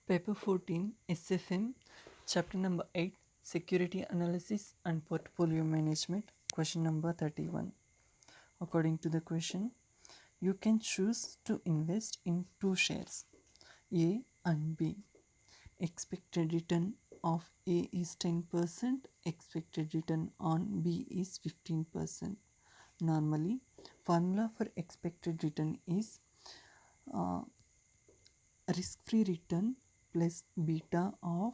Paper 14 SFM, Chapter number 8, Security Analysis and Portfolio Management, question number 31. According to the question, you can choose to invest in two shares, A and B. Expected return of A is 10%, expected return on B is 15%. Normally, formula for expected return is risk-free return plus beta of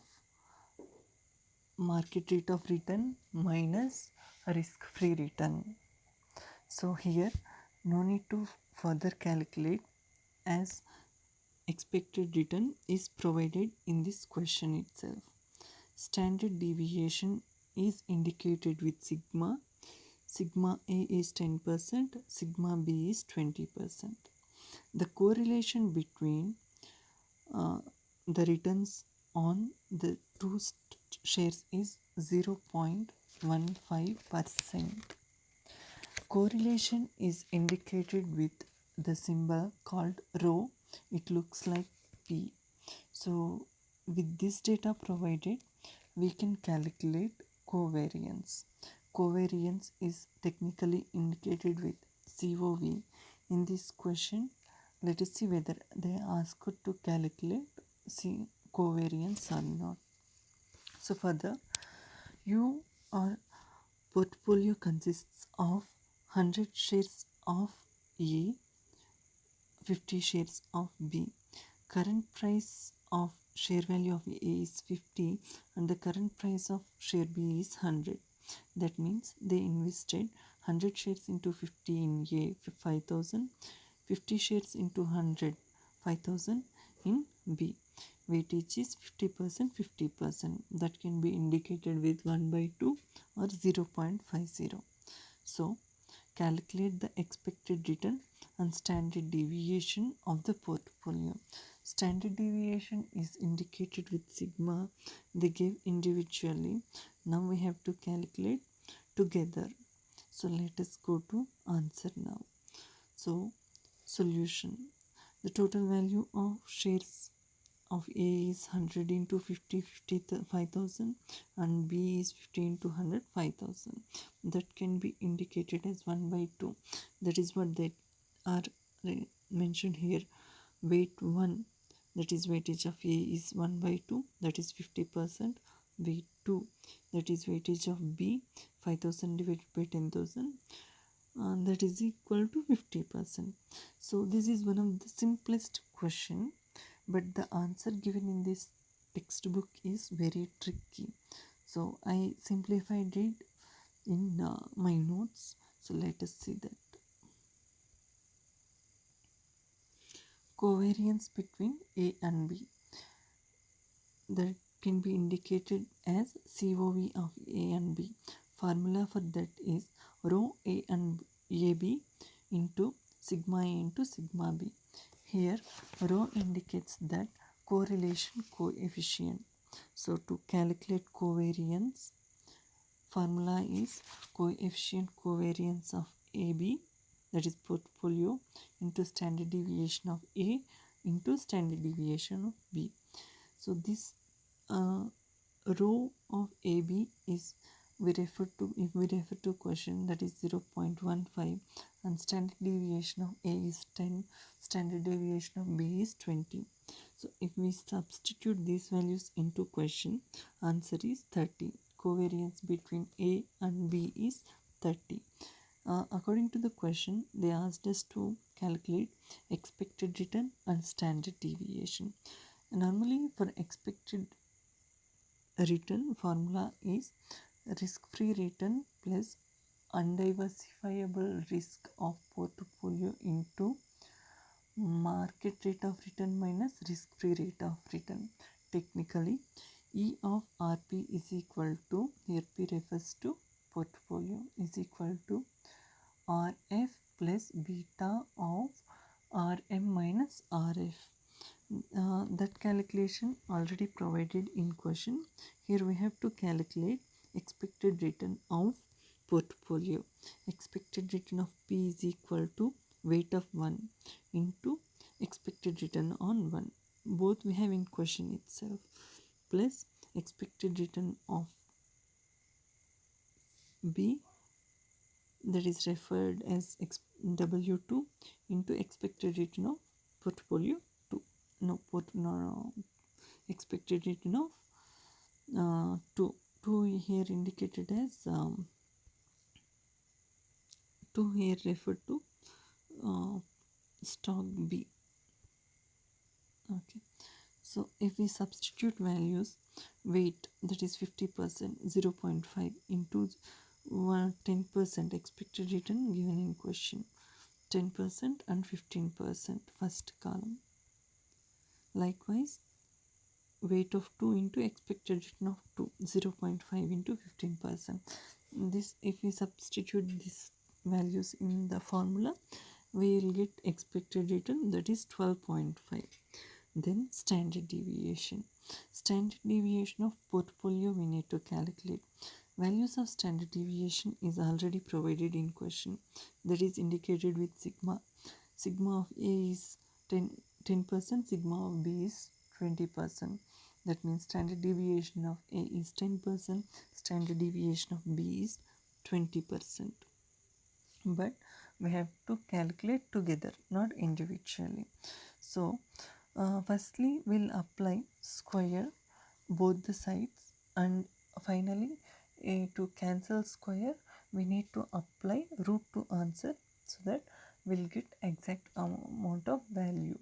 market rate of return minus risk-free return. So here no need to further calculate as expected return is provided in this question itself. Standard deviation is indicated with sigma. Sigma A is 10%, sigma B is 20%. The correlation between the returns on the two shares is 0.15%. Correlation is indicated with the symbol called rho. It looks like P. So with this data provided, we can calculate covariance. Covariance is technically indicated with COV. In this question, let us see whether they ask to calculate covariance or not. So further, your portfolio consists of 100 shares of A, 50 shares of B. Current price of share value of A is 50 and the current price of share B is 100. That means they invested 100 shares into 50 in A, 5,000, 50 shares into 100, 5,000 in B. Weightage is 50%, 50%. That can be indicated with 1/2 or 0.50. So, calculate the expected return and standard deviation of the portfolio. Standard deviation is indicated with sigma. They give individually. Now we have to calculate together. So let us go to answer now. So solution. The total value of shares of A is 100 into 50, 5,000 and B is 50 into 100, 5,000. That can be indicated as 1/2. That is what they are mentioned here. Weight 1, that is weightage of A is 1/2, that is 50%. Weight 2, that is weightage of B, 5,000 divided by 10,000. That is equal to 50%. So this is one of the simplest question, but the answer given in this textbook is very tricky. So I simplified it in my notes. So let us see that. Covariance between A and B, that can be indicated as COV of A and B. Formula for that is rho A and AB into sigma A into sigma B. Here rho indicates that correlation coefficient. So to calculate covariance, formula is coefficient covariance of AB, that is portfolio, into standard deviation of A into standard deviation of B. So this rho of AB is if we refer to question, that is 0.15 and standard deviation of A is 10, standard deviation of B is 20. So if we substitute these values into question, answer is 30. Covariance between A and B is 30. According to the question, they asked us to calculate expected return and standard deviation. Normally for expected return, formula is risk-free return plus undiversifiable risk of portfolio into market rate of return minus risk-free rate of return. Technically, E of RP is equal to, here P refers to portfolio, is equal to RF plus beta of RM minus RF. That calculation already provided in question. Here we have to calculate expected return of portfolio. Expected return of P is equal to weight of 1 into expected return on 1. both we have in question itself, plus expected return of B, that is referred as W2 into expected return of portfolio 2. No, expected return of 2. 2 here indicated as 2 here referred to stock B. Okay, so if we substitute values, weight, that is 50%, 0.5 into 10% expected return given in question, 10% and 15% first column. Likewise, weight of 2 into expected return of 2, 0.5 into 15%. This, if we substitute these values in the formula, we will get expected return, that is 12.5. Then standard deviation. Standard deviation of portfolio we need to calculate. Values of standard deviation is already provided in question, that is indicated with sigma. Sigma of A is 10%, sigma of B is 20%. That means standard deviation of A is 10%, standard deviation of B is 20%. But we have to calculate together, not individually. So firstly we'll apply square both the sides, and finally to cancel square we need to apply root to answer, so that we'll get exact amount of value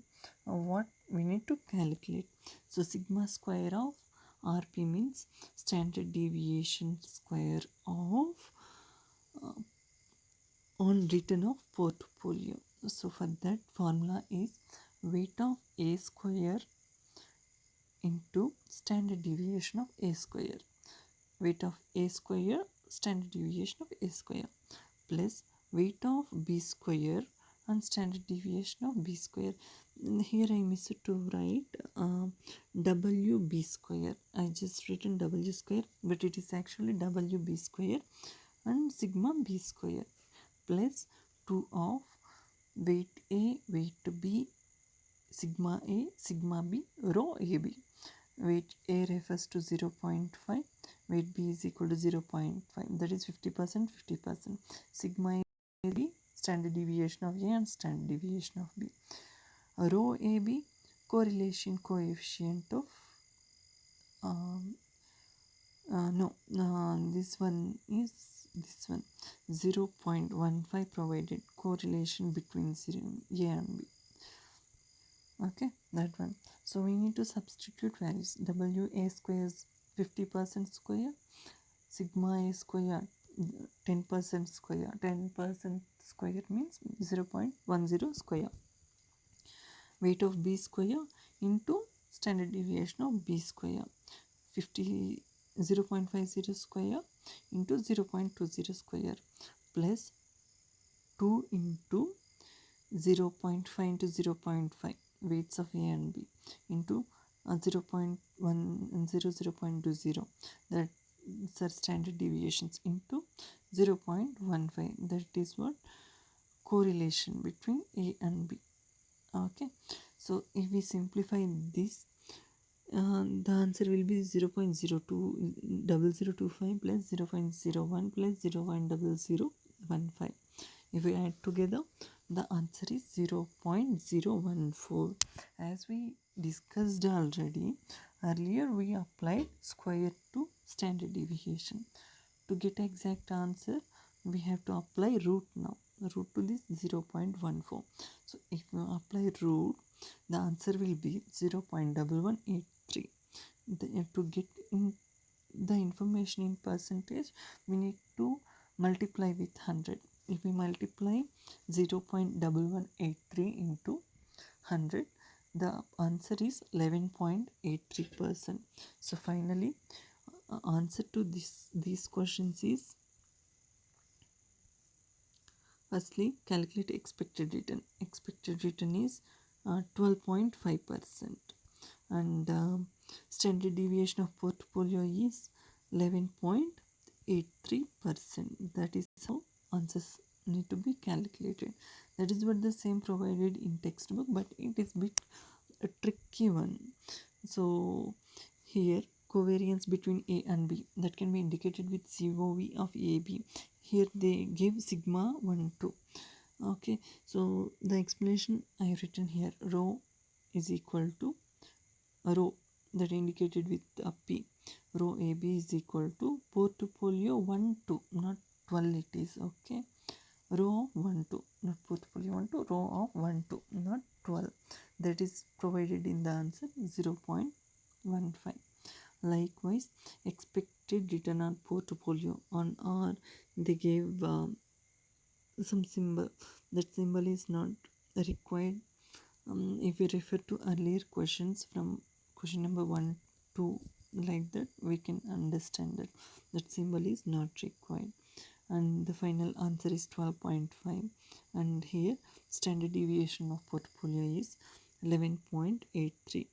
of what we need to calculate. So sigma square of RP means standard deviation square of on return of portfolio. So for that, formula is weight of A square into standard deviation of A square. Weight of A square, standard deviation of A square, plus weight of B square and standard deviation of B square. Here I missed to write WB square. I just written W square, but it is actually WB square and sigma B square, plus 2 of weight A, weight B, sigma A, sigma B, rho AB. Weight A refers to 0.5, weight B is equal to 0.5, that is 50%, 50%. Sigma A, B, standard deviation of A and standard deviation of B. Rho AB, correlation coefficient of this one is this one, 0.15 provided, correlation between A and B. Okay, that one. So we need to substitute values. WA square is 50% square, sigma A square 10% square. 10% square means 0.10 square. Weight of B square into standard deviation of B square, 0.50 square into 0.20 square, plus 2 into 0.5 into 0.5 weights of A and B into 0.1 and 0.20, that's our standard deviations, into 0.15, that is what correlation between A and B. Okay, so if we simplify this, the answer will be 0.0025 plus 0.01 plus 0.0015. If we add together, the answer is 0.014. As we discussed already earlier, we applied square to standard deviation. To get exact answer, we have to apply root now. Root to this 0.14. So if you apply root, the answer will be 0.1183. To get in the information in percentage, we need to multiply with 100. If we multiply 0.1183 into 100, the answer is 11.83%. So finally, answer to these questions is, firstly, calculate expected return. Expected return is 12.5%, and standard deviation of portfolio is 11.83%. That is how answers need to be calculated. That is what the same provided in textbook, but it is bit tricky tricky one. So here covariance between A and B that can be indicated with COV of AB. Here they give sigma 1 2. Okay, so the explanation I have written here, rho is equal to rho that indicated with a P. Rho AB is equal to portfolio 1 2, not 12 it is. Okay, row of 1 2, not portfolio 1 2, row of 1 2, not 12. That is provided in the answer 0.15. Likewise, expected return on portfolio on R, they gave some symbol. That symbol is not required. If we refer to earlier questions from question number 1 to like that, we can understand that that symbol is not required. And the final answer is 12.5. And here standard deviation of portfolio is 11.83.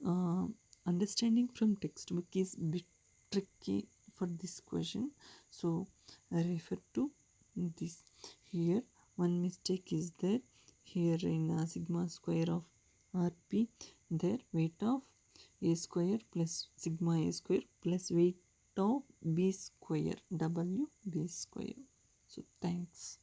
uh, Understanding from textbook is bit tricky for this question, so I refer to this. Here one mistake is there. Here in sigma square of rp, there weight of a square plus sigma a square plus weight of b square w b square. So thanks.